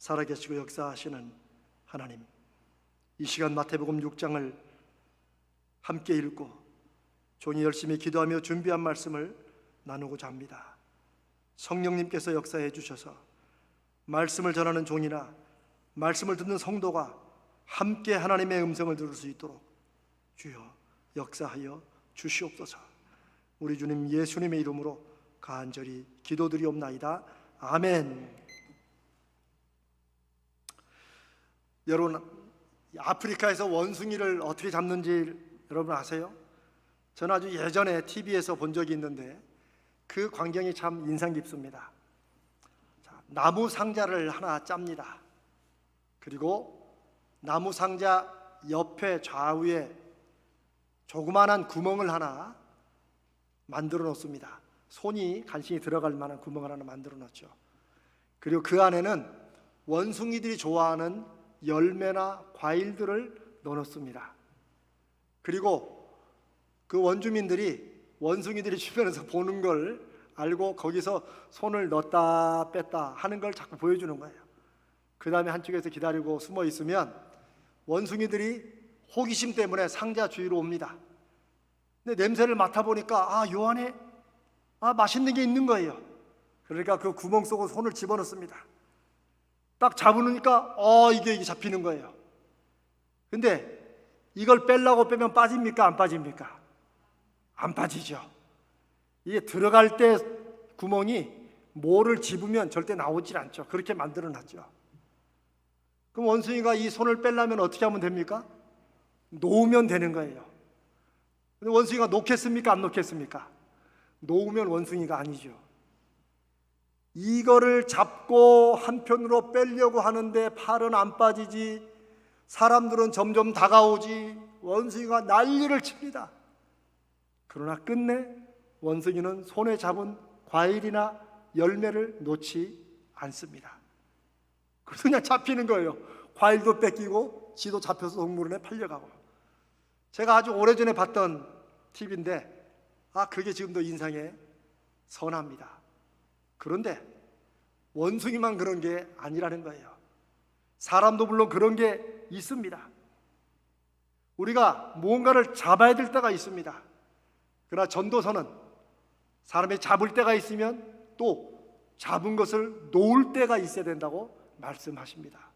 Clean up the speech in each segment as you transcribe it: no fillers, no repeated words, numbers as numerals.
살아계시고 역사하시는 하나님, 이 시간 마태복음 6장을 함께 읽고 종이 열심히 기도하며 준비한 말씀을 나누고자 합니다. 성령님께서 역사해 주셔서 말씀을 전하는 종이나 말씀을 듣는 성도가 함께 하나님의 음성을 들을 수 있도록 주여 역사하여 주시옵소서. 우리 주님 예수님의 이름으로 간절히 기도드리옵나이다. 아멘. 여러분, 아프리카에서 원숭이를 어떻게 잡는지 여러분 아세요? 저는 아주 예전에 TV에서 본 적이 있는데 그 광경이 참 인상 깊습니다. 나무 상자를 하나 짭니다. 그리고 나무 상자 옆에 좌우에 조그마한 구멍을 하나 만들어 놓습니다. 손이 간신히 들어갈 만한 구멍을 하나 만들어 놓죠. 그리고 그 안에는 원숭이들이 좋아하는 열매나 과일들을 넣어놓습니다. 그리고 그 원주민들이 원숭이들이 주변에서 보는 걸 알고 거기서 손을 넣었다 뺐다 하는 걸 자꾸 보여주는 거예요. 그 다음에 한쪽에서 기다리고 숨어 있으면 원숭이들이 호기심 때문에 상자 주위로 옵니다. 근데 냄새를 맡아보니까 요 안에 맛있는 게 있는 거예요. 그러니까 그 구멍 속으로 손을 집어넣습니다. 딱 잡으니까 이게 잡히는 거예요. 근데 이걸 빼려고 빼면 빠집니까? 안 빠집니까? 안 빠지죠. 이게 들어갈 때 구멍이 뭐를 집으면 절대 나오질 않죠. 그렇게 만들어 놨죠. 그럼 원숭이가 이 손을 빼려면 어떻게 하면 됩니까? 놓으면 되는 거예요. 근데 원숭이가 놓겠습니까? 안 놓겠습니까? 놓으면 원숭이가 아니죠. 이거를 잡고 한편으로 빼려고 하는데 팔은 안 빠지지, 사람들은 점점 다가오지, 원숭이가 난리를 칩니다. 그러나 끝내 원숭이는 손에 잡은 과일이나 열매를 놓지 않습니다. 그래서 그냥 잡히는 거예요. 과일도 뺏기고 지도 잡혀서 동물원에 팔려가고. 제가 아주 오래전에 봤던 TV인데 그게 지금도 인상에 선합니다. 그런데 원숭이만 그런 게 아니라는 거예요. 사람도 물론 그런 게 있습니다. 우리가 무언가를 잡아야 될 때가 있습니다. 그러나 전도서는 사람이 잡을 때가 있으면 또 잡은 것을 놓을 때가 있어야 된다고 말씀하십니다.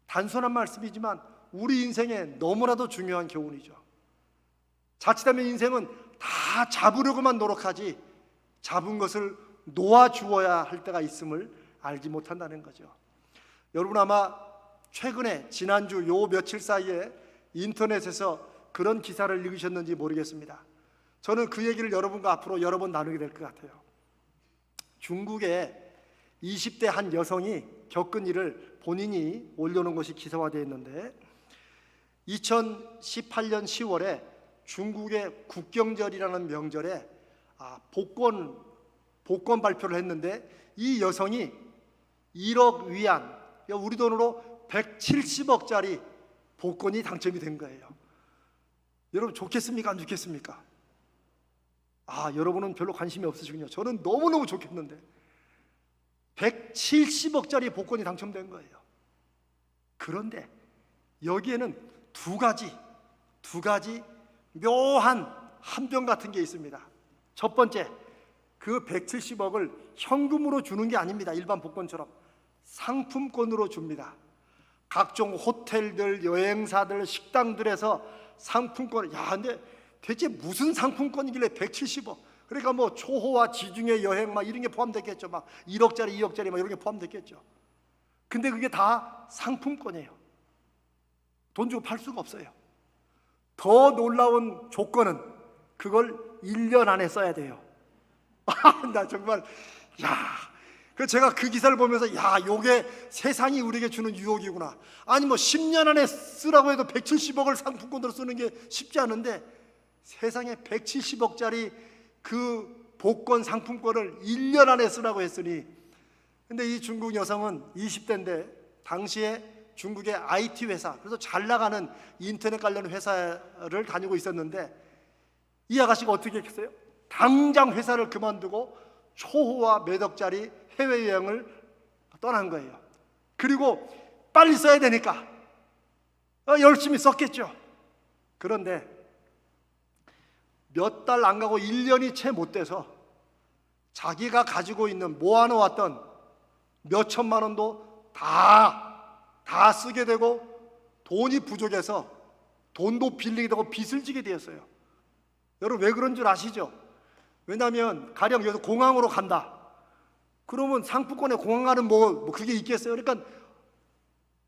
단순한 말씀이지만 우리 인생에 너무나도 중요한 교훈이죠. 자칫하면 인생은 다 잡으려고만 노력하지 잡은 것을 놓아주어야 할 때가 있음을 알지 못한다는 거죠. 여러분 아마 최근에 지난주 요 며칠 사이에 인터넷에서 그런 기사를 읽으셨는지 모르겠습니다. 저는 그 얘기를 여러분과 앞으로 여러 번 나누게 될 것 같아요. 중국의 20대 한 여성이 겪은 일을 본인이 올려놓은 것이 기사화되어 있는데 2018년 10월에 중국의 국경절이라는 명절에 복권 발표를 했는데 이 여성이 1억 위안, 우리 돈으로 170억짜리 복권이 당첨이 된 거예요. 여러분 좋겠습니까? 안 좋겠습니까? 여러분은 별로 관심이 없으시군요. 저는 너무너무 좋겠는데 170억짜리 복권이 당첨된 거예요. 그런데 여기에는 두 가지 묘한 함정 같은 게 있습니다. 첫 번째, 그 170억을 현금으로 주는 게 아닙니다. 일반 복권처럼 상품권으로 줍니다. 각종 호텔들, 여행사들, 식당들에서 상품권. 근데 대체 무슨 상품권이길래 170억? 그러니까 뭐 초호화 지중해 여행 이런 게 포함됐겠죠. 1억짜리, 2억짜리 이런 게 포함됐겠죠. 근데 그게 다 상품권이에요. 돈 주고 팔 수가 없어요. 더 놀라운 조건은 그걸 1년 안에 써야 돼요. 나 정말 제가 그 기사를 보면서 요게 세상이 우리에게 주는 유혹이구나. 아니 10년 안에 쓰라고 해도 170억을 상품권으로 쓰는 게 쉽지 않은데 세상에 170억짜리 그 복권 상품권을 1년 안에 쓰라고 했으니, 근데 이 중국 여성은 20대인데 당시에 중국의 IT 회사, 그래서 잘 나가는 인터넷 관련 회사를 다니고 있었는데 이 아가씨가 어떻게 했어요? 당장 회사를 그만두고 초호화 몇 억짜리 해외여행을 떠난 거예요. 그리고 빨리 써야 되니까 열심히 썼겠죠. 그런데 몇 달 안 가고 1년이 채 못 돼서 자기가 가지고 있는 모아놓았던 몇 천만 원도 다 쓰게 되고 돈이 부족해서 돈도 빌리게 되고 빚을 지게 되었어요. 여러분 왜 그런 줄 아시죠? 왜냐하면 가령 여기서 공항으로 간다. 그러면 상품권에 공항 가는 뭐 그게 있겠어요? 그러니까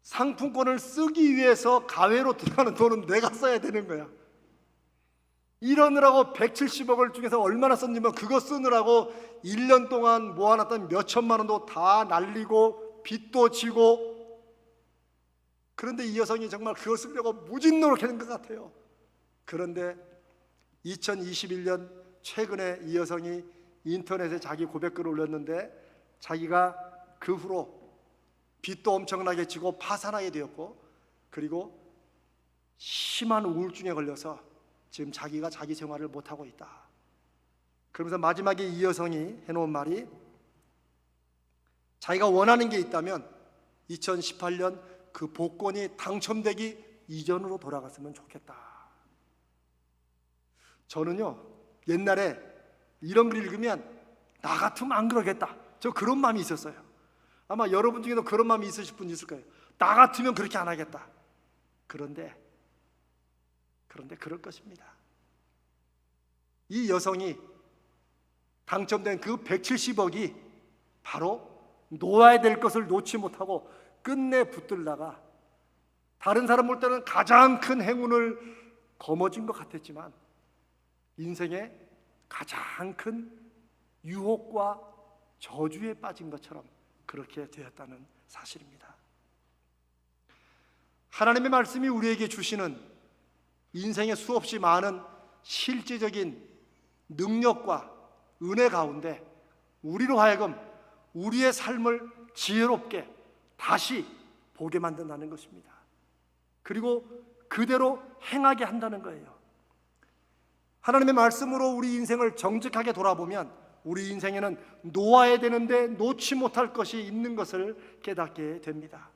상품권을 쓰기 위해서 가외로 들어가는 돈은 내가 써야 되는 거야. 이러느라고 170억을 중에서 얼마나 썼냐면 그거 쓰느라고 1년 동안 모아놨던 몇 천만 원도 다 날리고 빚도 지고. 그런데 이 여성이 정말 그거 쓰려고 무진 노력하는 것 같아요. 그런데 2021년 최근에 이 여성이 인터넷에 자기 고백글을 올렸는데 자기가 그 후로 빚도 엄청나게 지고 파산하게 되었고 그리고 심한 우울증에 걸려서 지금 자기가 자기 생활을 못하고 있다. 그러면서 마지막에 이 여성이 해놓은 말이 자기가 원하는 게 있다면 2018년 그 복권이 당첨되기 이전으로 돌아갔으면 좋겠다. 저는요 옛날에 이런 글 읽으면 나 같으면 안 그러겠다. 저 그런 마음이 있었어요. 아마 여러분 중에도 그런 마음이 있으실 분 있을 거예요. 나 같으면 그렇게 안 하겠다. 그런데 그럴 것입니다. 이 여성이 당첨된 그 170억이 바로 놓아야 될 것을 놓지 못하고 끝내 붙들다가 다른 사람 볼 때는 가장 큰 행운을 거머쥔 것 같았지만 인생의 가장 큰 유혹과 저주에 빠진 것처럼 그렇게 되었다는 사실입니다. 하나님의 말씀이 우리에게 주시는 인생의 수없이 많은 실제적인 능력과 은혜 가운데 우리로 하여금 우리의 삶을 지혜롭게 다시 보게 만든다는 것입니다. 그리고 그대로 행하게 한다는 거예요. 하나님의 말씀으로 우리 인생을 정직하게 돌아보면 우리 인생에는 놓아야 되는데 놓지 못할 것이 있는 것을 깨닫게 됩니다.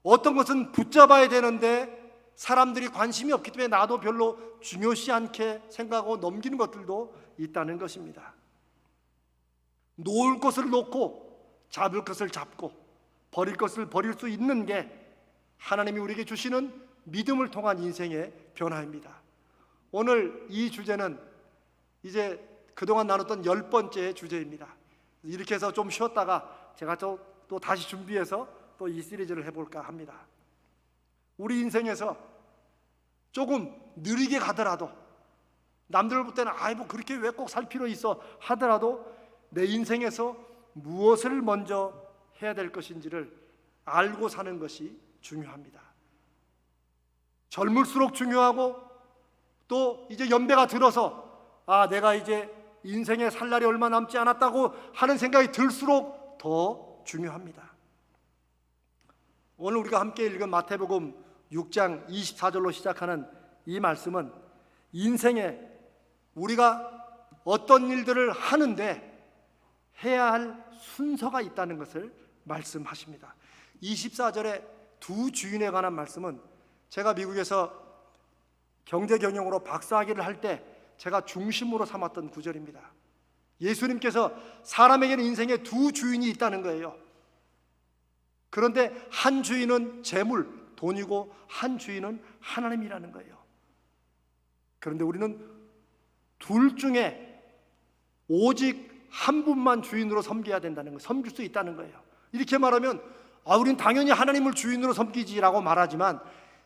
어떤 것은 붙잡아야 되는데 사람들이 관심이 없기 때문에 나도 별로 중요시 않게 생각하고 넘기는 것들도 있다는 것입니다. 놓을 것을 놓고 잡을 것을 잡고 버릴 것을 버릴 수 있는 게 하나님이 우리에게 주시는 믿음을 통한 인생의 변화입니다. 오늘 이 주제는 이제 그동안 나눴던 10번째 주제입니다. 이렇게 해서 좀 쉬었다가 제가 또 다시 준비해서 또 이 시리즈를 해볼까 합니다. 우리 인생에서 조금 느리게 가더라도 남들 볼 때는 뭐 그렇게 왜 꼭 살 필요 있어 하더라도 내 인생에서 무엇을 먼저 해야 될 것인지를 알고 사는 것이 중요합니다. 젊을수록 중요하고 또 이제 연배가 들어서 내가 이제 인생에 살 날이 얼마 남지 않았다고 하는 생각이 들수록 더 중요합니다. 오늘 우리가 함께 읽은 마태복음 6장 24절로 시작하는 이 말씀은 인생에 우리가 어떤 일들을 하는데 해야 할 순서가 있다는 것을 말씀하십니다. 24절에 두 주인에 관한 말씀은 제가 미국에서 경제 경영으로 박사학위를 할 때 제가 중심으로 삼았던 구절입니다. 예수님께서 사람에게는 인생에 두 주인이 있다는 거예요. 그런데 한 주인은 재물, 돈이고 한 주인은 하나님이라는 거예요. 그런데 우리는 둘 중에 오직 한 분만 주인으로 섬겨야 된다는 거예요. 섬길 수 있다는 거예요. 이렇게 말하면 우리는 당연히 하나님을 주인으로 섬기지라고 말하지만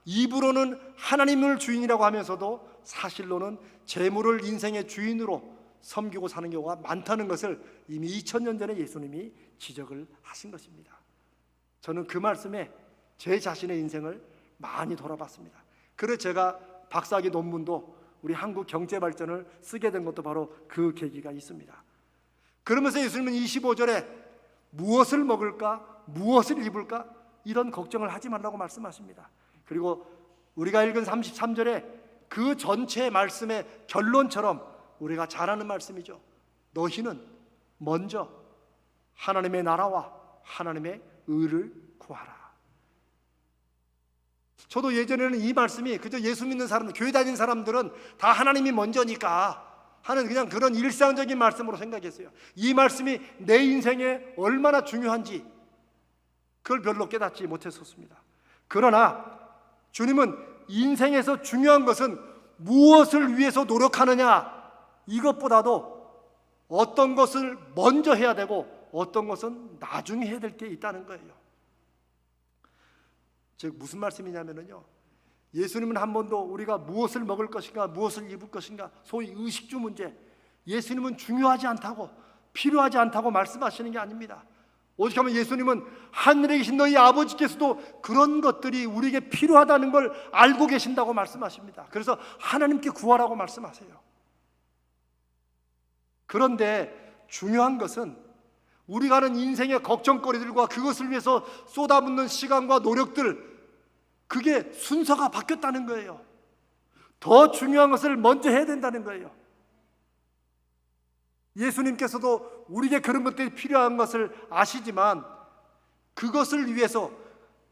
입으로는 하나님을 주인이라고 하면서도 사실로는 재물을 인생의 주인으로 섬기고 사는 경우가 많다는 것을 이미 2000년 전에 예수님이 지적을 하신 것입니다. 저는 그 말씀에 제 자신의 인생을 많이 돌아봤습니다. 그래서 제가 박사학위 논문도 우리 한국 경제 발전을 쓰게 된 것도 바로 그 계기가 있습니다. 그러면서 예수님은 25절에 무엇을 먹을까, 무엇을 입을까 이런 걱정을 하지 말라고 말씀하십니다. 그리고 우리가 읽은 33절에 그 전체의 말씀의 결론처럼 우리가 잘 아는 말씀이죠. 너희는 먼저 하나님의 나라와 하나님의 의를 구하라. 저도 예전에는 이 말씀이 그저 예수 믿는 사람들, 교회 다니는 사람들은 다 하나님이 먼저니까 하는 그냥 그런 일상적인 말씀으로 생각했어요. 이 말씀이 내 인생에 얼마나 중요한지 그걸 별로 깨닫지 못했었습니다. 그러나 주님은 인생에서 중요한 것은 무엇을 위해서 노력하느냐, 이것보다도 어떤 것을 먼저 해야 되고 어떤 것은 나중에 해야 될 게 있다는 거예요. 즉 무슨 말씀이냐면요, 예수님은 한 번도 우리가 무엇을 먹을 것인가, 무엇을 입을 것인가, 소위 의식주 문제, 예수님은 중요하지 않다고, 필요하지 않다고 말씀하시는 게 아닙니다. 오직 하면 예수님은 하늘에 계신 너희 아버지께서도 그런 것들이 우리에게 필요하다는 걸 알고 계신다고 말씀하십니다. 그래서 하나님께 구하라고 말씀하세요. 그런데 중요한 것은 우리가 하는 인생의 걱정거리들과 그것을 위해서 쏟아붓는 시간과 노력들, 그게 순서가 바뀌었다는 거예요. 더 중요한 것을 먼저 해야 된다는 거예요. 예수님께서도 우리에게 그런 것들이 필요한 것을 아시지만 그것을 위해서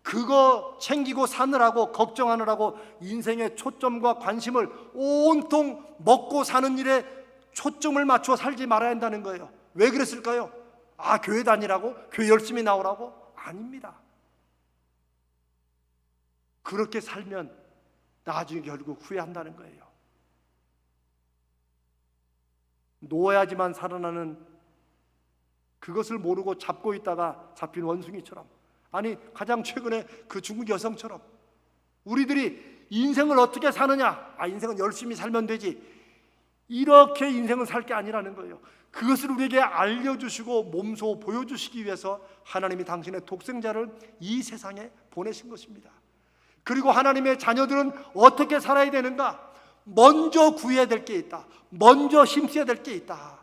그거 챙기고 사느라고 걱정하느라고 인생의 초점과 관심을 온통 먹고 사는 일에 초점을 맞춰 살지 말아야 한다는 거예요. 왜 그랬을까요? 교회 다니라고? 교회 열심히 나오라고? 아닙니다. 그렇게 살면 나중에 결국 후회한다는 거예요. 놓아야지만 살아나는, 그것을 모르고 잡고 있다가 잡힌 원숭이처럼, 아니 가장 최근에 그 중국 여성처럼 우리들이 인생을 어떻게 사느냐, 인생은 열심히 살면 되지, 이렇게 인생을 살 게 아니라는 거예요. 그것을 우리에게 알려주시고 몸소 보여주시기 위해서 하나님이 당신의 독생자를 이 세상에 보내신 것입니다. 그리고 하나님의 자녀들은 어떻게 살아야 되는가? 먼저 구해야 될 게 있다. 먼저 힘써야 될 게 있다.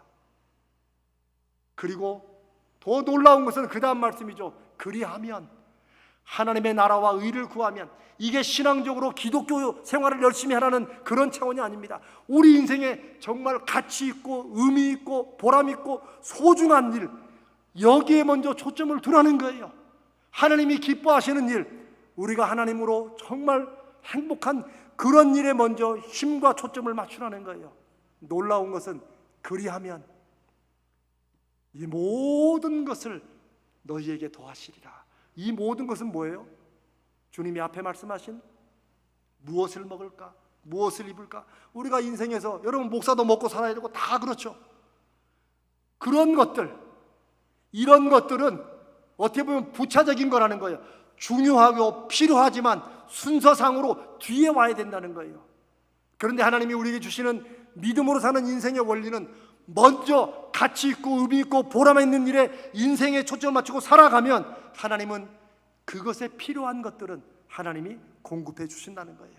그리고 더 놀라운 것은 그 다음 말씀이죠. 그리하면, 하나님의 나라와 의를 구하면, 이게 신앙적으로 기독교 생활을 열심히 하라는 그런 차원이 아닙니다. 우리 인생에 정말 가치 있고 의미 있고 보람 있고 소중한 일, 여기에 먼저 초점을 두라는 거예요. 하나님이 기뻐하시는 일, 우리가 하나님으로 정말 행복한 그런 일에 먼저 힘과 초점을 맞추라는 거예요. 놀라운 것은 그리하면 이 모든 것을 너희에게 더하시리라. 이 모든 것은 뭐예요? 주님이 앞에 말씀하신 무엇을 먹을까? 무엇을 입을까? 우리가 인생에서, 여러분 목사도 먹고 살아야 되고 다 그렇죠. 그런 것들, 이런 것들은 어떻게 보면 부차적인 거라는 거예요. 중요하고 필요하지만 순서상으로 뒤에 와야 된다는 거예요. 그런데 하나님이 우리에게 주시는 믿음으로 사는 인생의 원리는 먼저 가치 있고 의미 있고 보람 있는 일에 인생에 초점을 맞추고 살아가면 하나님은 그것에 필요한 것들은 하나님이 공급해 주신다는 거예요.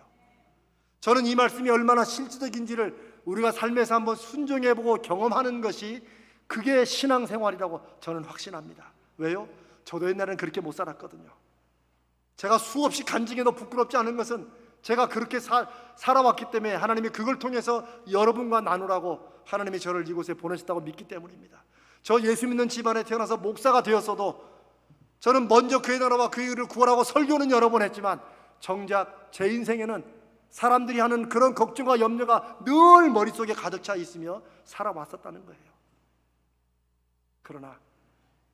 저는 이 말씀이 얼마나 실질적인지를 우리가 삶에서 한번 순종해보고 경험하는 것이 그게 신앙생활이라고 저는 확신합니다. 왜요? 저도 옛날에는 그렇게 못 살았거든요. 제가 수없이 간증해도 부끄럽지 않은 것은 제가 그렇게 살아왔기 때문에 하나님이 그걸 통해서 여러분과 나누라고 하나님이 저를 이곳에 보내셨다고 믿기 때문입니다. 저 예수 믿는 집안에 태어나서 목사가 되었어도 저는 먼저 그의 나라와 그의 의를 구하라고 설교는 여러 번 했지만 정작 제 인생에는 사람들이 하는 그런 걱정과 염려가 늘 머릿속에 가득 차 있으며 살아왔었다는 거예요. 그러나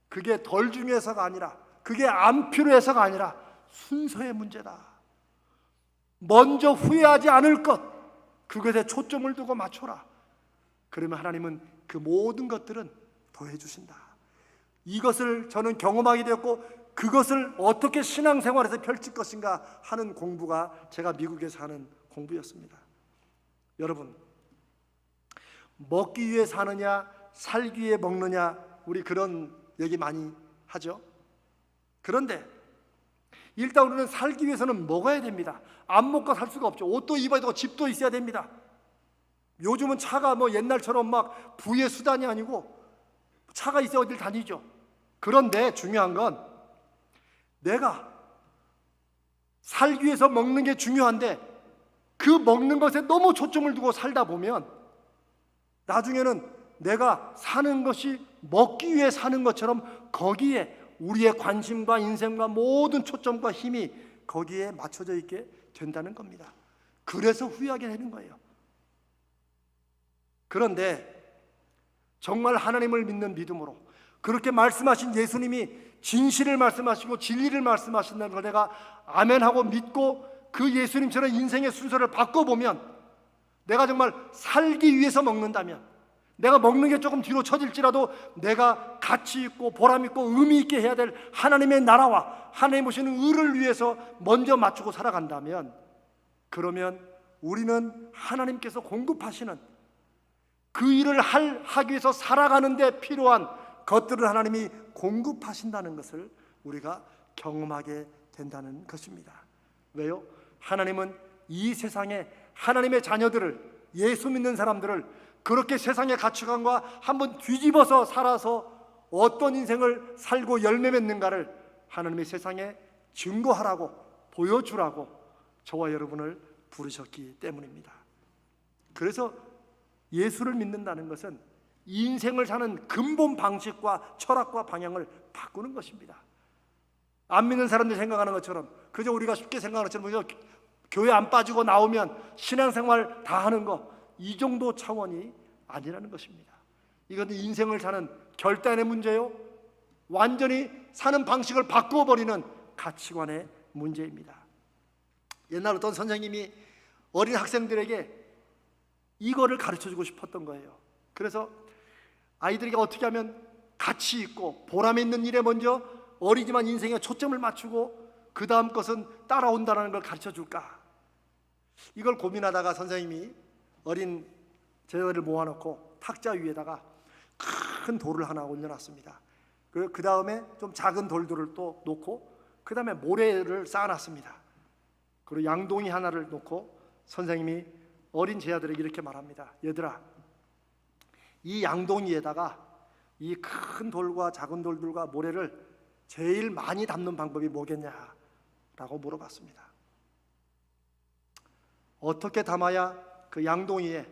그게 덜 중요해서가 아니라, 그게 안 필요해서가 아니라 순서의 문제다. 먼저 후회하지 않을 것, 그것에 초점을 두고 맞춰라. 그러면 하나님은 그 모든 것들은 더해 주신다. 이것을 저는 경험하게 되었고, 그것을 어떻게 신앙생활에서 펼칠 것인가 하는 공부가 제가 미국에서 하는 공부였습니다. 여러분, 먹기 위해 사느냐 살기 위해 먹느냐, 우리 그런 얘기 많이 하죠. 그런데 일단 우리는 살기 위해서는 먹어야 됩니다. 안 먹고 살 수가 없죠. 옷도 입어야 되고 집도 있어야 됩니다. 요즘은 차가 옛날처럼 막 부의 수단이 아니고 차가 있어야 어딜 다니죠. 그런데 중요한 건 내가 살기 위해서 먹는 게 중요한데 그 먹는 것에 너무 초점을 두고 살다 보면 나중에는 내가 사는 것이 먹기 위해 사는 것처럼 거기에 우리의 관심과 인생과 모든 초점과 힘이 거기에 맞춰져 있게 된다는 겁니다. 그래서 후회하게 되는 거예요. 그런데 정말 하나님을 믿는 믿음으로 그렇게 말씀하신 예수님이 진실을 말씀하시고 진리를 말씀하신다는 걸 내가 아멘하고 믿고 그 예수님처럼 인생의 순서를 바꿔보면, 내가 정말 살기 위해서 먹는다면, 내가 먹는 게 조금 뒤로 처질지라도 내가 가치 있고 보람 있고 의미 있게 해야 될 하나님의 나라와 하나님 오시는 의를 위해서 먼저 맞추고 살아간다면, 그러면 우리는 하나님께서 공급하시는 그 일을 하기 위해서 살아가는 데 필요한 것들을 하나님이 공급하신다는 것을 우리가 경험하게 된다는 것입니다. 왜요? 하나님은 이 세상에 하나님의 자녀들을, 예수 믿는 사람들을 그렇게 세상의 가치관과 한번 뒤집어서 살아서 어떤 인생을 살고 열매 맺는가를 하나님의 세상에 증거하라고, 보여주라고 저와 여러분을 부르셨기 때문입니다. 그래서 예수를 믿는다는 것은 인생을 사는 근본 방식과 철학과 방향을 바꾸는 것입니다. 안 믿는 사람들이 생각하는 것처럼, 그저 우리가 쉽게 생각하는 것처럼 교회 안 빠지고 나오면 신앙생활 다 하는 거, 이 정도 차원이 아니라는 것입니다. 이건 인생을 사는 결단의 문제요, 완전히 사는 방식을 바꾸어버리는 가치관의 문제입니다. 옛날 어떤 선생님이 어린 학생들에게 이거를 가르쳐주고 싶었던 거예요. 그래서 아이들에게 어떻게 하면 가치 있고 보람 있는 일에 먼저 어리지만 인생에 초점을 맞추고 그 다음 것은 따라온다는 걸 가르쳐줄까? 이걸 고민하다가 선생님이 어린 제자들을 모아놓고 탁자 위에다가 큰 돌을 하나 올려놨습니다. 그 다음에 좀 작은 돌들을 또 놓고 그 다음에 모래를 쌓아놨습니다. 그리고 양동이 하나를 놓고 선생님이 어린 제자들에게 이렇게 말합니다. 얘들아, 이 양동이에다가 이 큰 돌과 작은 돌들과 모래를 제일 많이 담는 방법이 뭐겠냐라고 물어봤습니다. 어떻게 담아야 그 양동이에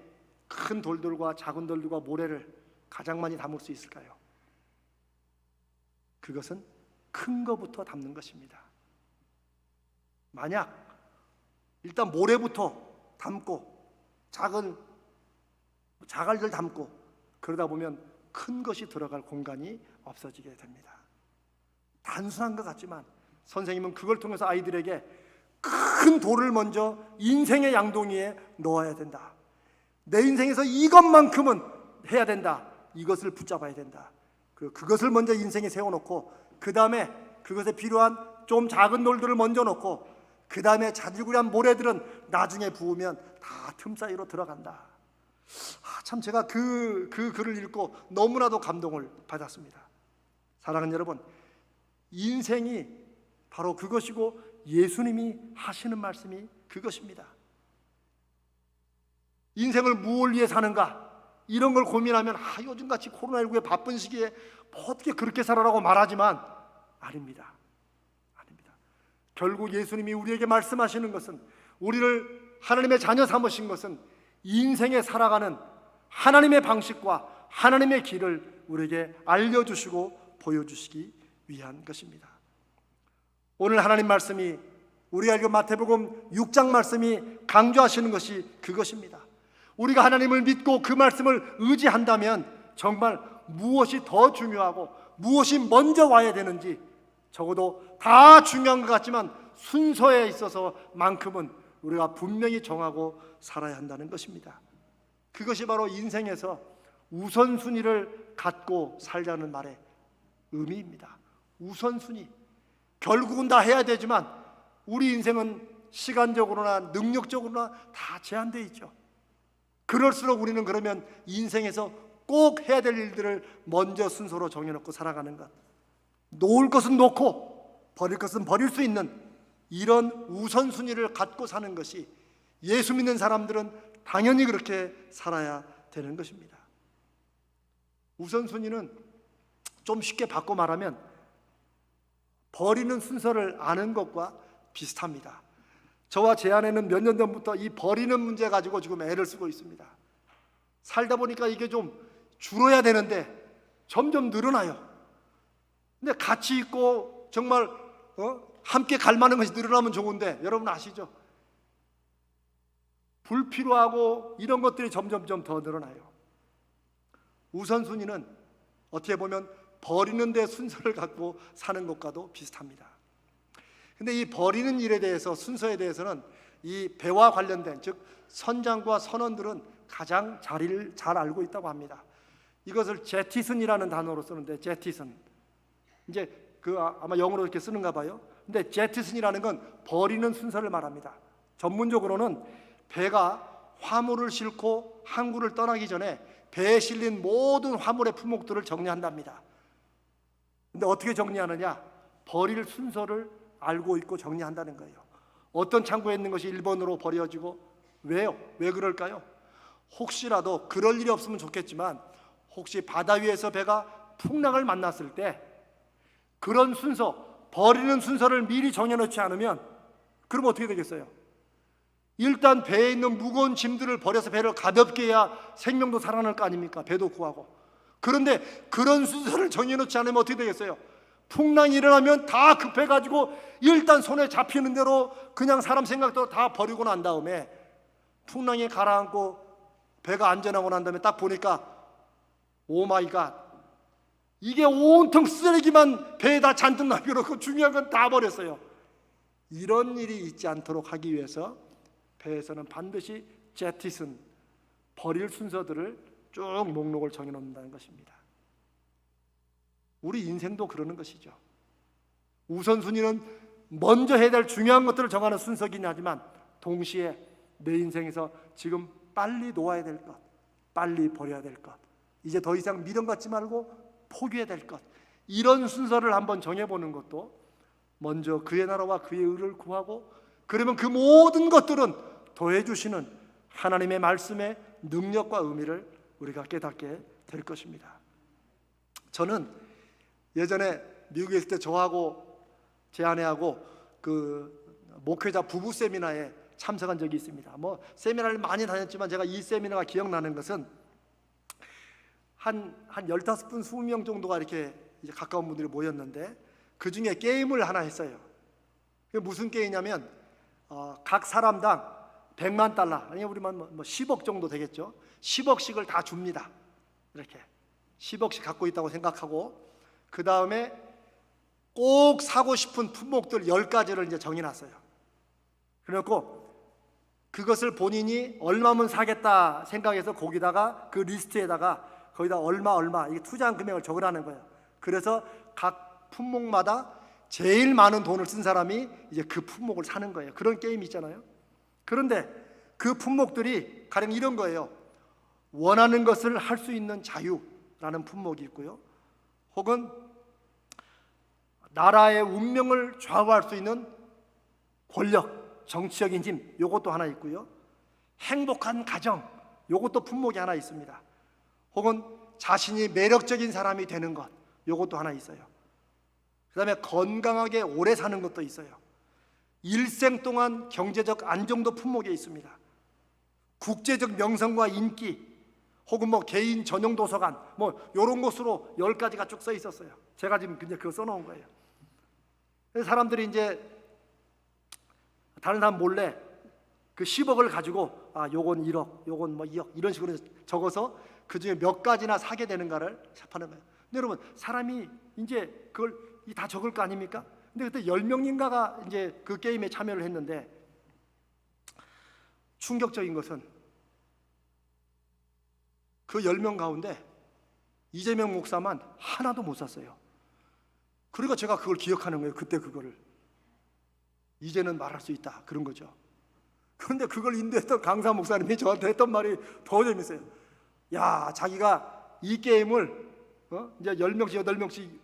큰 돌들과 작은 돌들과 모래를 가장 많이 담을 수 있을까요? 그것은 큰 거부터 담는 것입니다. 만약 일단 모래부터 담고 자갈들 담고 그러다 보면 큰 것이 들어갈 공간이 없어지게 됩니다. 단순한 것 같지만 선생님은 그걸 통해서 아이들에게 큰 돌을 먼저 인생의 양동이에 넣어야 된다. 내 인생에서 이것만큼은 해야 된다. 이것을 붙잡아야 된다. 그것을 먼저 인생에 세워놓고 그 다음에 그것에 필요한 좀 작은 돌들을 먼저 넣고 그 다음에 자질구레한 모래들은 나중에 부으면 다 틈 사이로 들어간다. 참 제가 그 글을 읽고 너무나도 감동을 받았습니다. 사랑하는 여러분, 인생이 바로 그것이고 예수님이 하시는 말씀이 그것입니다. 인생을 무엇을 위해 사는가? 이런 걸 고민하면 요즘같이 코로나19의 바쁜 시기에 어떻게 그렇게 살아라고 말하지만 아닙니다. 결국 예수님이 우리에게 말씀하시는 것은, 우리를 하나님의 자녀 삼으신 것은 인생에 살아가는 하나님의 방식과 하나님의 길을 우리에게 알려주시고 보여주시기 위한 것입니다. 오늘 하나님 말씀이, 우리가 읽은 마태복음 6장 말씀이 강조하시는 것이 그것입니다. 우리가 하나님을 믿고 그 말씀을 의지한다면 정말 무엇이 더 중요하고 무엇이 먼저 와야 되는지, 적어도 다 중요한 것 같지만 순서에 있어서만큼은 우리가 분명히 정하고 살아야 한다는 것입니다. 그것이 바로 인생에서 우선순위를 갖고 살자는 말의 의미입니다. 우선순위. 결국은 다 해야 되지만 우리 인생은 시간적으로나 능력적으로나 다 제한되어 있죠. 그럴수록 우리는 그러면 인생에서 꼭 해야 될 일들을 먼저 순서로 정해놓고 살아가는 것, 놓을 것은 놓고 버릴 것은 버릴 수 있는 이런 우선순위를 갖고 사는 것이, 예수 믿는 사람들은 당연히 그렇게 살아야 되는 것입니다. 우선순위는 좀 쉽게 바꿔 말하면 버리는 순서를 아는 것과 비슷합니다. 저와 제 아내는 몇 년 전부터 이 버리는 문제 가지고 지금 애를 쓰고 있습니다. 살다 보니까 이게 좀 줄어야 되는데 점점 늘어나요. 근데 같이 있고 정말 함께 갈 만한 것이 늘어나면 좋은데, 여러분 아시죠? 불필요하고 이런 것들이 점점점 더 늘어나요. 우선순위는 어떻게 보면 버리는 데 순서를 갖고 사는 것과도 비슷합니다. 근데 이 버리는 일에 대해서, 순서에 대해서는 이 배와 관련된, 즉 선장과 선원들은 가장 자리를 잘 알고 있다고 합니다. 이것을 제티슨이라는 단어로 쓰는데, 제티슨, 이제 아마 영어로 이렇게 쓰는가 봐요. 근데 제티슨이라는 건 버리는 순서를 말합니다. 전문적으로는 배가 화물을 싣고 항구를 떠나기 전에 배에 실린 모든 화물의 품목들을 정리한답니다. 근데 어떻게 정리하느냐? 버릴 순서를 알고 있고 정리한다는 거예요. 어떤 창고에 있는 것이 1번으로 버려지고, 왜요? 왜 그럴까요? 혹시라도 그럴 일이 없으면 좋겠지만, 혹시 바다 위에서 배가 풍랑을 만났을 때 그런 순서, 버리는 순서를 미리 정해놓지 않으면, 그럼 어떻게 되겠어요? 일단 배에 있는 무거운 짐들을 버려서 배를 가볍게 해야 생명도 살아날 거 아닙니까? 배도 구하고. 그런데 그런 순서를 정해놓지 않으면 어떻게 되겠어요? 풍랑이 일어나면 다 급해가지고 일단 손에 잡히는 대로 그냥 사람 생각도 다 버리고 난 다음에 풍랑에 가라앉고 배가 안전하고 난 다음에 딱 보니까 오 마이 갓, 이게 온통 쓰레기만 배에다 잔뜩 남겨놓고 중요한 건 다 버렸어요. 이런 일이 있지 않도록 하기 위해서 배에서는 반드시 제티슨, 버릴 순서들을 쭉 목록을 정해놓는다는 것입니다. 우리 인생도 그러는 것이죠. 우선순위는 먼저 해야 될 중요한 것들을 정하는 순서이긴 하지만, 동시에 내 인생에서 지금 빨리 놓아야 될 것, 빨리 버려야 될 것, 이제 더 이상 미련 갖지 말고 포기해야 될 것, 이런 순서를 한번 정해보는 것도, 먼저 그의 나라와 그의 의를 구하고, 그러면 그 모든 것들은 더해주시는 하나님의 말씀의 능력과 의미를 우리가 깨닫게 될 것입니다. 저는 예전에 미국에 있을 때 저하고 제 아내하고 그 목회자 부부 세미나에 참석한 적이 있습니다. 세미나를 많이 다녔지만 제가 이 세미나가 기억나는 것은 한 15분, 20명 정도가 이렇게 이제 가까운 분들이 모였는데, 그 중에 게임을 하나 했어요. 그게 무슨 게임이냐면, 각 사람당 100만 달러, 아니 우리만 10억 정도 되겠죠. 10억씩을 다 줍니다. 이렇게 10억씩 갖고 있다고 생각하고, 그 다음에 꼭 사고 싶은 품목들 10가지를 이제 정해놨어요. 그래놓고 그것을 본인이 얼마면 사겠다 생각해서 거기다가 그 리스트에다가 거기다 얼마 이게 투자한 금액을 적으라는 거예요. 그래서 각 품목마다 제일 많은 돈을 쓴 사람이 이제 그 품목을 사는 거예요. 그런 게임이 있잖아요. 그런데 그 품목들이 가령 이런 거예요. 원하는 것을 할 수 있는 자유라는 품목이 있고요. 혹은 나라의 운명을 좌우할 수 있는 권력, 정치적인 힘, 요것도 하나 있고요. 행복한 가정, 요것도 품목이 하나 있습니다. 혹은 자신이 매력적인 사람이 되는 것, 요것도 하나 있어요. 그 다음에 건강하게 오래 사는 것도 있어요. 일생 동안 경제적 안정도 품목에 있습니다. 국제적 명성과 인기, 혹은 개인 전용 도서관, 요런 것으로 10가지가 쭉 써 있었어요. 제가 지금 그냥 그거 써놓은 거예요. 그래서 사람들이 이제 다른 사람 몰래 그 10억을 가지고 요건 1억, 요건 2억 이런 식으로 적어서 그 중에 몇 가지나 사게 되는가를 샵하는 거예요. 근데 여러분, 사람이 이제 그걸 다 적을 거 아닙니까? 근데 그때 10명인가가 이제 그 게임에 참여를 했는데, 충격적인 것은 그 10명 가운데 이재명 목사만 하나도 못 샀어요. 그러니까 제가 그걸 기억하는 거예요. 그때 그거를 이제는 말할 수 있다, 그런 거죠. 그런데 그걸 인도했던 강사 목사님이 저한테 했던 말이 더 재밌어요. 야, 자기가 이 게임을 이제 10명씩 8명씩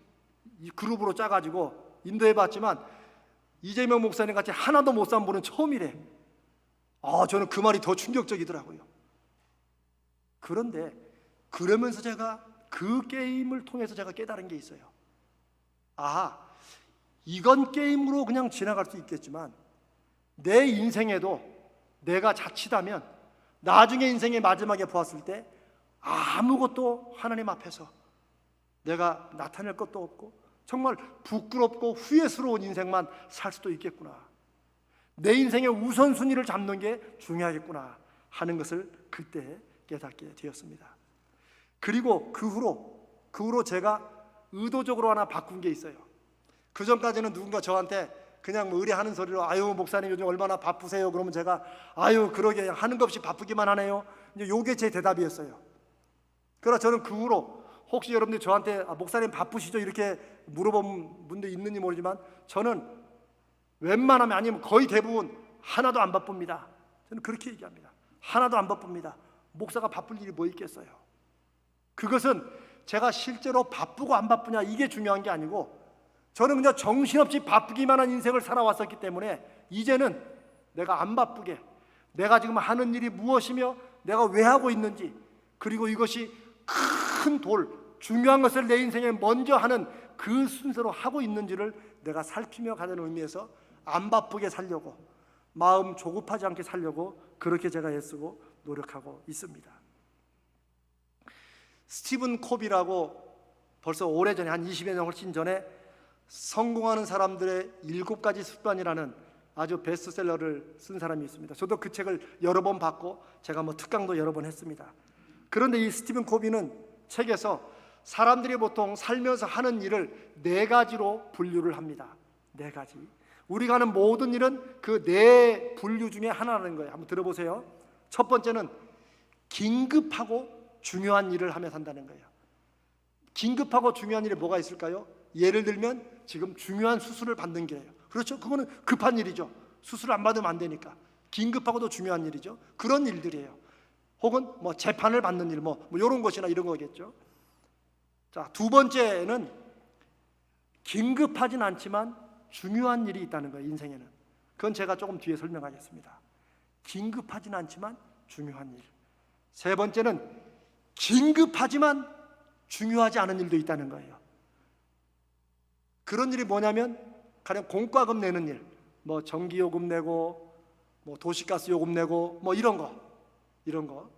그룹으로 짜가지고 인도해봤지만 이재명 목사님 같이 하나도 못 산 분은 처음이래. 저는 그 말이 더 충격적이더라고요. 그런데 그러면서 제가 그 게임을 통해서 제가 깨달은 게 있어요. 이건 게임으로 그냥 지나갈 수 있겠지만 내 인생에도 내가 자칫하면 나중에 인생의 마지막에 보았을 때 아무것도 하나님 앞에서 내가 나타낼 것도 없고 정말 부끄럽고 후회스러운 인생만 살 수도 있겠구나. 내 인생의 우선순위를 잡는 게 중요하겠구나 하는 것을 그때 깨닫게 되었습니다. 그리고 그 후로 제가 의도적으로 하나 바꾼 게 있어요. 그 전까지는 누군가 저한테 그냥 뭐 의뢰하는 소리로 아유 목사님 요즘 얼마나 바쁘세요? 그러면 제가 아유 그러게 하는 것 없이 바쁘기만 하네요. 이제 요게 제 대답이었어요. 그러나 저는 그 후로 혹시 여러분들이 저한테 목사님 바쁘시죠? 이렇게 물어본 분도 있는지 모르지만 저는 웬만하면 아니면 거의 대부분 하나도 안 바쁩니다. 저는 그렇게 얘기합니다. 하나도 안 바쁩니다. 목사가 바쁠 일이 뭐 있겠어요? 그것은 제가 실제로 바쁘고 안 바쁘냐 이게 중요한 게 아니고 저는 그냥 정신없이 바쁘기만 한 인생을 살아왔었기 때문에 이제는 내가 안 바쁘게 내가 지금 하는 일이 무엇이며 내가 왜 하고 있는지 그리고 이것이 큰 중요한 것을 내 인생에 먼저 하는 그 순서로 하고 있는지를 내가 살피며 가는 의미에서 안 바쁘게 살려고 마음 조급하지 않게 살려고 그렇게 제가 애쓰고 노력하고 있습니다. 스티븐 코비라고 벌써 오래전에 한 20여 년 훨씬 전에 성공하는 사람들의 7가지 습관이라는 아주 베스트셀러를 쓴 사람이 있습니다. 저도 그 책을 여러 번 봤고 제가 뭐 특강도 여러 번 했습니다. 그런데 이 스티븐 코비는 책에서 사람들이 보통 살면서 하는 일을 4가지로 분류를 합니다. 4가지. 우리가 하는 모든 일은 그 4분류 중에 하나라는 거예요. 한번 들어보세요. 첫 번째는 긴급하고 중요한 일을 하며 산다는 거예요. 긴급하고 중요한 일이 뭐가 있을까요? 예를 들면 지금 중요한 수술을 받는 게예요. 그렇죠? 그거는 급한 일이죠. 수술을 안 받으면 안 되니까. 긴급하고도 중요한 일이죠. 그런 일들이에요. 혹은 뭐 재판을 받는 일, 뭐 이런 것이나 이런 거겠죠. 자, 두 번째는 긴급하진 않지만 중요한 일이 있다는 거예요. 인생에는. 그건 제가 조금 뒤에 설명하겠습니다. 긴급하진 않지만 중요한 일. 세 번째는 긴급하지만 중요하지 않은 일도 있다는 거예요. 그런 일이 뭐냐면 가령 공과금 내는 일, 뭐 전기요금 내고 뭐 도시가스 요금 내고 뭐 이런 거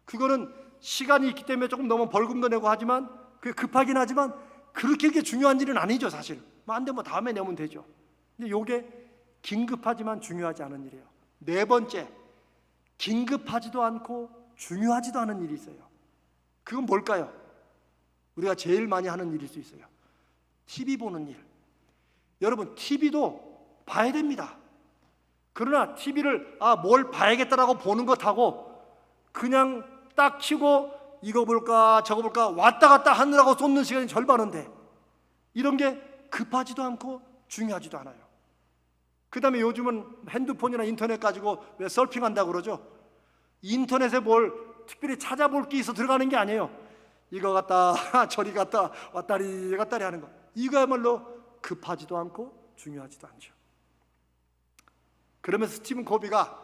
그거는 시간이 있기 때문에 조금 너무 벌금도 내고 하지만 그게 급하긴 하지만 그렇게 중요한 일은 아니죠. 사실 안 되면 다음에 내면 되죠. 근데 이게 긴급하지만 중요하지 않은 일이에요. 네 번째, 긴급하지도 않고 중요하지도 않은 일이 있어요. 그건 뭘까요? 우리가 제일 많이 하는 일일 수 있어요. TV 보는 일. 여러분 TV도 봐야 됩니다. 그러나 TV를 뭘 봐야겠다라고 보는 것하고 그냥 딱 켜고 이거 볼까 저거 볼까 왔다 갔다 하느라고 쏟는 시간이 절반인데 이런 게 급하지도 않고 중요하지도 않아요. 그 다음에 요즘은 핸드폰이나 인터넷 가지고 왜 서핑한다고 그러죠? 인터넷에 뭘 특별히 찾아볼 게 있어 들어가는 게 아니에요. 이거 갔다 저리 갔다 왔다리 갔다리 하는 거. 이거야말로 급하지도 않고 중요하지도 않죠. 그러면서 스티븐 코비가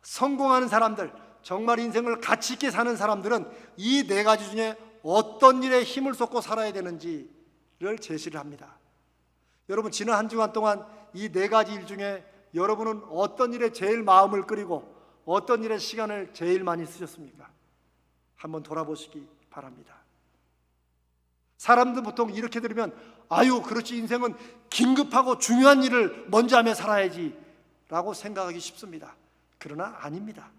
성공하는 사람들, 정말 인생을 가치 있게 사는 사람들은 이 4가지 중에 어떤 일에 힘을 쏟고 살아야 되는지를 제시를 합니다. 여러분 지난 한 주간 동안 이 4가지 일 중에 여러분은 어떤 일에 제일 마음을 끓이고 어떤 일에 시간을 제일 많이 쓰셨습니까? 한번 돌아보시기 바랍니다. 사람들 보통 이렇게 들으면 아유 그렇지 인생은 긴급하고 중요한 일을 먼저 하며 살아야지 라고 생각하기 쉽습니다. 그러나 아닙니다.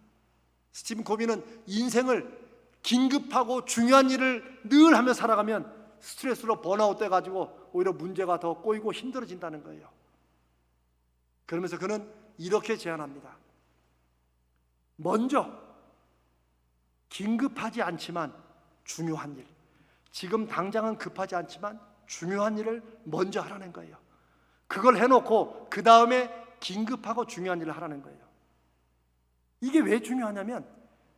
스티븐 코비는 인생을 긴급하고 중요한 일을 늘 하며 살아가면 스트레스로 번아웃 돼가지고 오히려 문제가 더 꼬이고 힘들어진다는 거예요. 그러면서 그는 이렇게 제안합니다. 먼저 긴급하지 않지만 중요한 일, 지금 당장은 급하지 않지만 중요한 일을 먼저 하라는 거예요. 그걸 해놓고 그 다음에 긴급하고 중요한 일을 하라는 거예요. 이게 왜 중요하냐면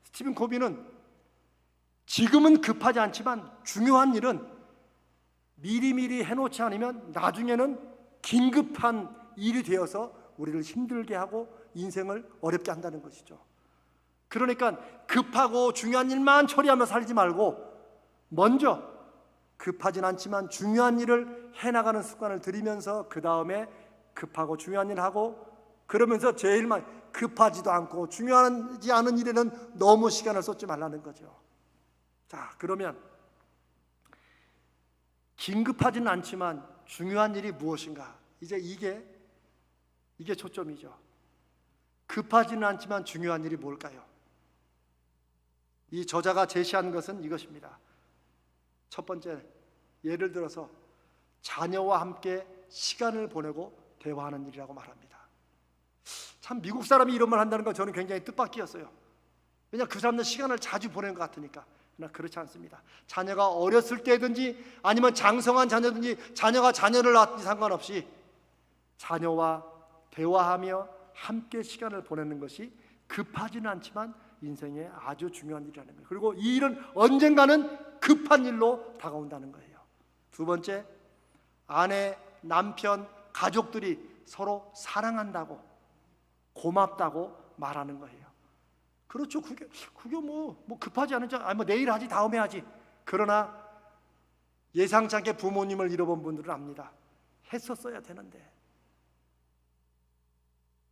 스티븐 코비는 지금은 급하지 않지만 중요한 일은 미리미리 해놓지 않으면 나중에는 긴급한 일이 되어서 우리를 힘들게 하고 인생을 어렵게 한다는 것이죠. 그러니까 급하고 중요한 일만 처리하며 살지 말고 먼저 급하진 않지만 중요한 일을 해나가는 습관을 들이면서 그 다음에 급하고 중요한 일을 하고 그러면서 제일 많이 급하지도 않고 중요하지 않은 일에는 너무 시간을 쏟지 말라는 거죠. 자, 그러면 긴급하지는 않지만 중요한 일이 무엇인가? 이제 이게 초점이죠. 급하지는 않지만 중요한 일이 뭘까요? 이 저자가 제시한 것은 이것입니다. 첫 번째, 예를 들어서 자녀와 함께 시간을 보내고 대화하는 일이라고 말합니다. 참 미국 사람이 이런 말 한다는 건 저는 굉장히 뜻밖이었어요. 왜냐, 그 사람들 시간을 자주 보내는 것 같으니까. 그러나 그렇지 않습니다. 자녀가 어렸을 때든지 아니면 장성한 자녀든지 자녀가 자녀를 낳든지 상관없이 자녀와 대화하며 함께 시간을 보내는 것이 급하지는 않지만 인생에 아주 중요한 일이라는 거예요. 그리고 이 일은 언젠가는 급한 일로 다가온다는 거예요. 두 번째, 아내, 남편, 가족들이 서로 사랑한다고, 고맙다고 말하는 거예요. 그렇죠. 그게 뭐 급하지 않은 뭐 내일 하지, 다음에 하지. 그러나 예상치 않게 부모님을 잃어본 분들은 압니다. 했었어야 되는데.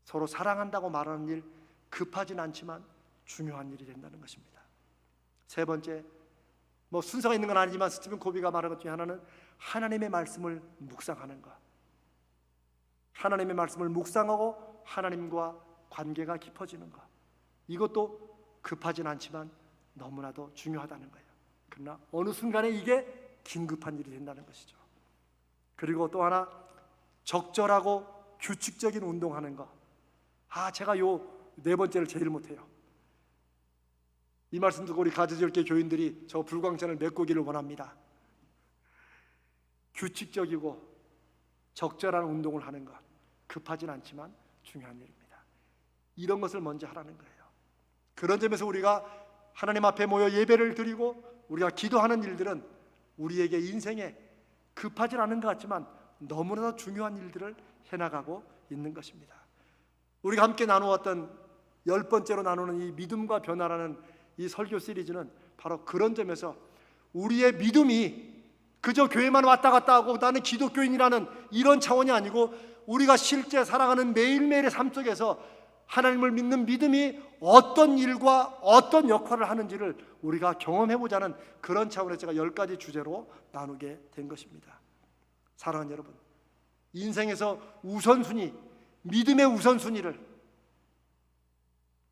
서로 사랑한다고 말하는 일, 급하진 않지만 중요한 일이 된다는 것입니다. 세 번째, 뭐 순서가 있는 건 아니지만 스티븐 코비가 말한 것 중에 하나는 하나님의 말씀을 묵상하는 것. 하나님의 말씀을 묵상하고 하나님과 관계가 깊어지는 것. 이것도 급하진 않지만 너무나도 중요하다는 거예요. 그러나 어느 순간에 이게 긴급한 일이 된다는 것이죠. 그리고 또 하나, 적절하고 규칙적인 운동하는 것. 제가 요 네 번째를 제일 못해요. 이 말씀 듣고 우리 가지절개 교인들이 저 불광천을 메꾸기를 원합니다. 규칙적이고 적절한 운동을 하는 것, 급하진 않지만 중요한 일입니다. 이런 것을 먼저 하라는 거예요. 그런 점에서 우리가 하나님 앞에 모여 예배를 드리고 우리가 기도하는 일들은 우리에게 인생에 급하진 않은 것 같지만 너무나 중요한 일들을 해나가고 있는 것입니다. 우리가 함께 나누었던 10번째로 나누는 이 믿음과 변화라는 이 설교 시리즈는 바로 그런 점에서 우리의 믿음이 그저 교회만 왔다 갔다 하고 나는 기독교인이라는 이런 차원이 아니고 우리가 실제 살아가는 매일매일의 삶 속에서 하나님을 믿는 믿음이 어떤 일과 어떤 역할을 하는지를 우리가 경험해보자는 그런 차원에서 제가 10가지 주제로 나누게 된 것입니다. 사랑하는 여러분, 인생에서 우선순위, 믿음의 우선순위를,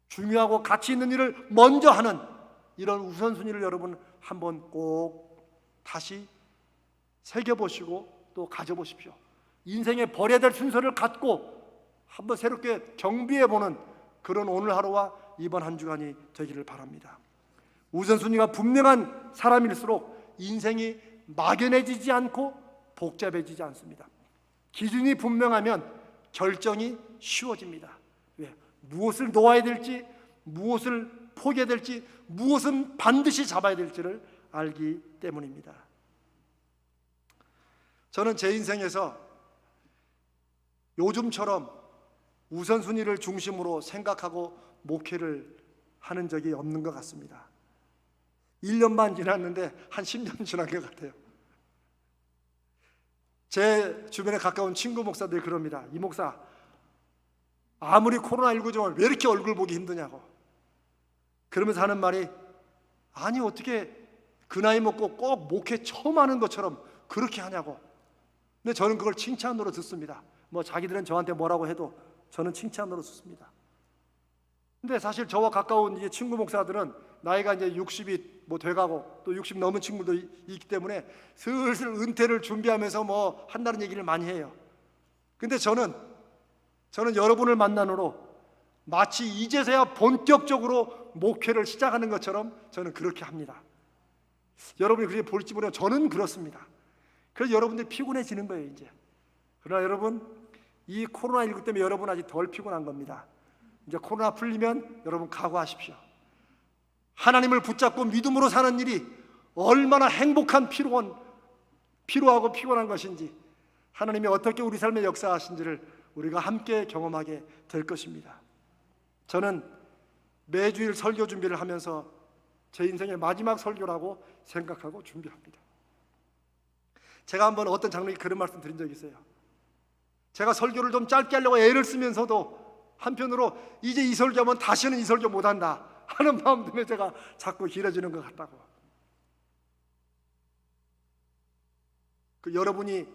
중요하고 가치 있는 일을 먼저 하는 이런 우선순위를 여러분 한번 꼭 다시 새겨보시고 또 가져보십시오. 인생에 버려야 될 순서를 갖고 한번 새롭게 정비해보는 그런 오늘 하루와 이번 한 주간이 되기를 바랍니다. 우선순위가 분명한 사람일수록 인생이 막연해지지 않고 복잡해지지 않습니다. 기준이 분명하면 결정이 쉬워집니다. 왜? 무엇을 놓아야 될지, 무엇을 포기해야 될지, 무엇은 반드시 잡아야 될지를 알기 때문입니다. 저는 제 인생에서 요즘처럼 우선순위를 중심으로 생각하고 목회를 하는 적이 없는 것 같습니다. 1년 반 지났는데 한 10년 지난 것 같아요. 제 주변에 가까운 친구 목사들이 그럽니다. 이 목사, 아무리 코로나19 좀 왜 이렇게 얼굴 보기 힘드냐고. 그러면서 하는 말이, 아니 어떻게 그 나이 먹고 꼭 목회 처음 하는 것처럼 그렇게 하냐고. 근데 저는 그걸 칭찬으로 듣습니다. 뭐 자기들은 저한테 뭐라고 해도 저는 칭찬으로 듣습니다. 근데 사실 저와 가까운 이제 친구 목사들은 나이가 이제 60이 뭐 돼가고 또 60 넘은 친구도 있기 때문에 슬슬 은퇴를 준비하면서 뭐 한다는 얘기를 많이 해요. 근데 저는 여러분을 만나므로 마치 이제서야 본격적으로 목회를 시작하는 것처럼 저는 그렇게 합니다. 여러분이 그렇게 볼지 모르지만 저는 그렇습니다. 그래서 여러분들이 피곤해지는 거예요 이제. 그러나 여러분, 이 코로나19 때문에 여러분 아직 덜 피곤한 겁니다. 이제 코로나 풀리면 여러분 각오하십시오. 하나님을 붙잡고 믿음으로 사는 일이 얼마나 행복한 피로하고 피곤한 것인지, 하나님이 어떻게 우리 삶에 역사하신지를 우리가 함께 경험하게 될 것입니다. 저는 매주일 설교 준비를 하면서 제 인생의 마지막 설교라고 생각하고 준비합니다. 제가 한번 어떤 장로님이 그런 말씀 드린 적이 있어요. 제가 설교를 좀 짧게 하려고 애를 쓰면서도 한편으로 이제 이 설교하면 다시는 이 설교 못한다 하는 마음 때문에 제가 자꾸 길어지는 것 같다고. 여러분이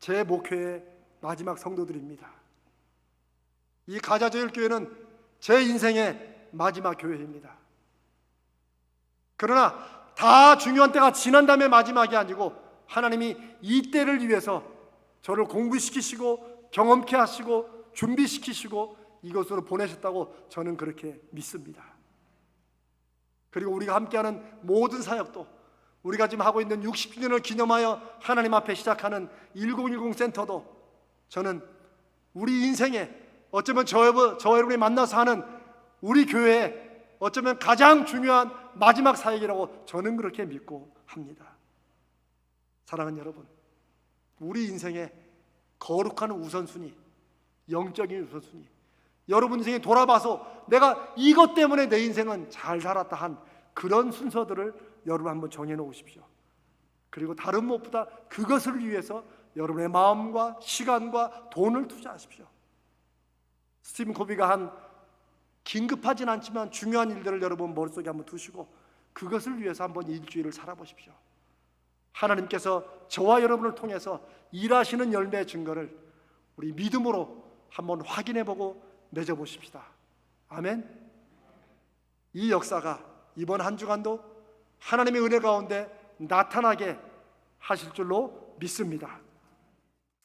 제 목회의 마지막 성도들입니다. 이 가자조일교회는 제 인생의 마지막 교회입니다. 그러나 다 중요한 때가 지난 다음에 마지막이 아니고 하나님이 이 때를 위해서 저를 공부시키시고 경험케 하시고 준비시키시고 이것으로 보내셨다고 저는 그렇게 믿습니다. 그리고 우리가 함께하는 모든 사역도, 우리가 지금 하고 있는 60주년을 기념하여 하나님 앞에 시작하는 1010 센터도, 저는 우리 인생에 어쩌면 저 여러분이 만나서 하는 우리 교회의 어쩌면 가장 중요한 마지막 사역이라고 저는 그렇게 믿고 합니다. 사랑하는 여러분, 우리 인생의 거룩한 우선순위, 영적인 우선순위, 여러분 인생에 돌아봐서 내가 이것 때문에 내 인생은 잘 살았다 한 그런 순서들을 여러분 한번 정해놓으십시오. 그리고 다른 무엇보다 그것을 위해서 여러분의 마음과 시간과 돈을 투자하십시오. 스티븐 코비가 한 긴급하진 않지만 중요한 일들을 여러분 머릿속에 한번 두시고 그것을 위해서 한번 일주일을 살아보십시오. 하나님께서 저와 여러분을 통해서 일하시는 열매의 증거를 우리 믿음으로 한번 확인해보고 맺어보십시다. 아멘. 이 역사가 이번 한 주간도 하나님의 은혜 가운데 나타나게 하실 줄로 믿습니다.